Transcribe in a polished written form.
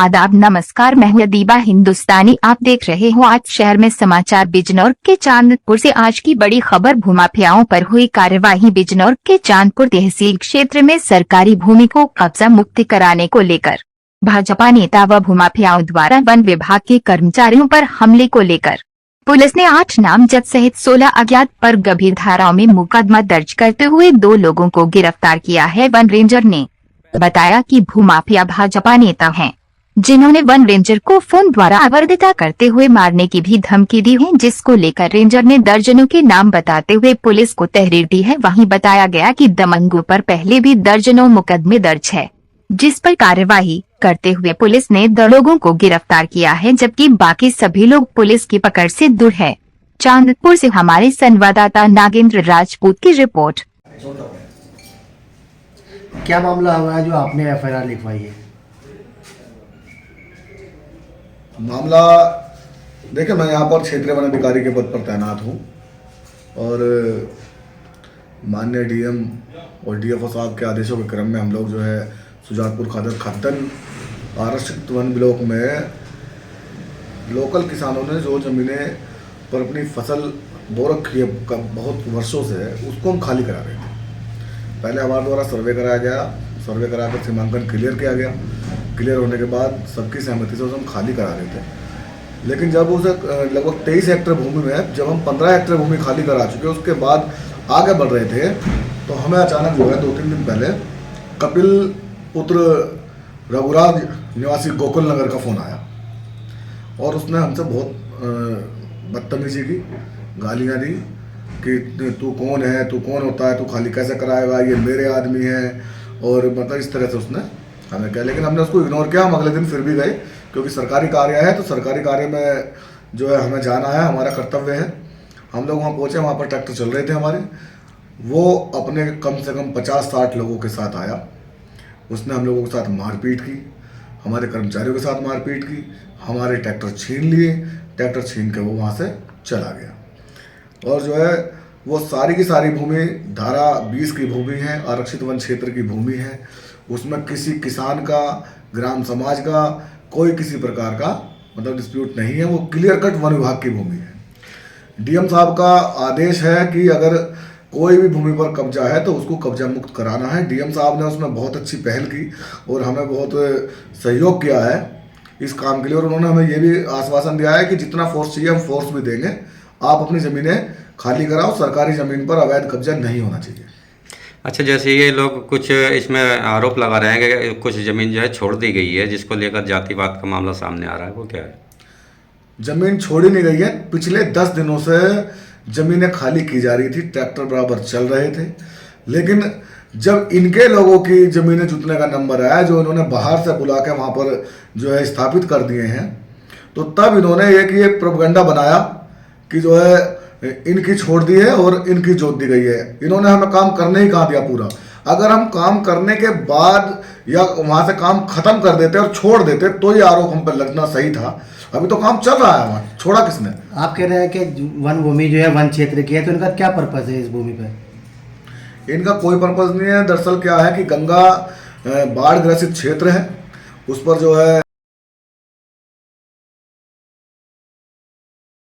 आदाब नमस्कार, मैं हूं अदीबा हिंदुस्तानी। आप देख रहे हो आज शहर में समाचार। बिजनौर के चांदपुर से आज की बड़ी खबर। भूमाफियाओं पर हुई कार्यवाही। बिजनौर के चांदपुर तहसील क्षेत्र में सरकारी भूमि को कब्जा मुक्त कराने को लेकर भाजपा नेता व भूमाफियाओं द्वारा वन विभाग के कर्मचारियों पर हमले को लेकर पुलिस ने 8 नामजद सहित 16 अज्ञात पर गंभीर धाराओं में मुकदमा दर्ज करते हुए 2 लोगों को गिरफ्तार किया है। वन रेंजर ने बताया कि भूमाफिया भाजपा नेता हैं, जिन्होंने वन रेंजर को फोन द्वारा अवैधता करते हुए मारने की भी धमकी दी है, जिसको लेकर रेंजर ने दर्जनों के नाम बताते हुए पुलिस को तहरीर दी है। वहीं बताया गया कि दमंगों पर पहले भी दर्जनों मुकदमे दर्ज है, जिस पर कार्यवाही करते हुए पुलिस ने 2 लोगों को गिरफ्तार किया है, जबकि बाकी सभी लोग पुलिस की पकड़ से दूर है। चांदपुर से हमारे संवाददाता नागेंद्र राजपूत की रिपोर्ट। क्या मामला हुआ है जो आपने एफआईआर लिखवाई है? मामला देखिए, मैं यहाँ पर क्षेत्रीय वन अधिकारी के पद पर तैनात हूँ और माननीय डीएम और डीएफओ साहब के आदेशों के क्रम में हम लोग जो है सुजानपुर खादर खद्दन आरक्षित वन ब्लॉक में लोकल किसानों ने जो ज़मीनें पर अपनी फसल बो रखी है बहुत वर्षों से, उसको हम खाली करा रहे थे। पहले हमारे द्वारा सर्वे कराया गया, सर्वे कराकर सीमांकन क्लियर किया गया। क्लियर होने के बाद सबकी सहमति से उसे हम खाली करा रहे थे। लेकिन जब उसे लगभग 23 हेक्टेयर भूमि में जब हम 15 हेक्टेयर भूमि खाली करा चुके, उसके बाद आगे बढ़ रहे थे, तो हमें अचानक जो है 2-3 दिन पहले कपिल पुत्र रघुराज निवासी गोकुल नगर का फ़ोन आया और उसने हमसे बहुत बदतमीजी की, गालियाँ दी कि तू कौन है, तू कौन होता है, तू खाली कैसे कराएगा, ये मेरे आदमी हैं, और मतलब इस तरह से उसने हमें कहा। लेकिन हमने उसको इग्नोर किया। हम अगले दिन फिर भी गए, क्योंकि सरकारी कार्य है, तो सरकारी कार्य में जो है हमें जाना है, हमारा कर्तव्य है। हम लोग वहाँ पहुँचे, वहाँ पर ट्रैक्टर चल रहे थे हमारे। वो अपने कम से कम 50-60 लोगों के साथ आया। उसने हम लोगों के साथ मारपीट की, हमारे कर्मचारियों के साथ मारपीट की, हमारे ट्रैक्टर छीन लिए। ट्रैक्टर छीन के वो वहाँ से चला गया और जो है वो सारी की सारी भूमि धारा 20 की भूमि है, आरक्षित वन क्षेत्र की भूमि है। उसमें किसी किसान का, ग्राम समाज का कोई किसी प्रकार का मतलब डिस्प्यूट नहीं है। वो क्लियर कट वन विभाग की भूमि है। डीएम साहब का आदेश है कि अगर कोई भी भूमि पर कब्जा है तो उसको कब्जा मुक्त कराना है। डीएम साहब ने उसमें बहुत अच्छी पहल की और हमें बहुत सहयोग किया है इस काम के लिए, और उन्होंने हमें ये भी आश्वासन दिया है कि जितना फोर्स चाहिए हम फोर्स भी देंगे। आप अपनी ज़मीनें खाली कराओ, सरकारी ज़मीन पर अवैध कब्जा नहीं होना चाहिए। अच्छा, जैसे ये लोग कुछ इसमें आरोप लगा रहे हैं कि कुछ ज़मीन जो है छोड़ दी गई है, जिसको लेकर जातिवाद का मामला सामने आ रहा है, वो क्या है? ज़मीन छोड़ी नहीं गई है। पिछले 10 दिनों से ज़मीनें खाली की जा रही थी, ट्रैक्टर बराबर चल रहे थे। लेकिन जब इनके लोगों की ज़मीनें जुटने का नंबर आया, जो इन्होंने बाहर से बुला के वहाँ पर जो है स्थापित कर दिए हैं, तो तब इन्होंने ये प्रोपगंडा बनाया कि जो है इनकी छोड़ दी है और इनकी जोत दी गई है। इन्होंने हमें काम करने ही कहा दिया पूरा। अगर हम काम करने के बाद या वहाँ से काम खत्म कर देते और छोड़ देते तो ये आरोप हम पर लगना सही था। अभी तो काम चल रहा है, वहाँ छोड़ा किसने? आप कह रहे हैं कि वन भूमि जो है वन क्षेत्र की है, तो इनका क्या पर्पज़ है इस भूमि पर? इनका कोई पर्पज़ नहीं है। दरअसल क्या है कि गंगा बाढ़ ग्रसित क्षेत्र है, उस पर जो है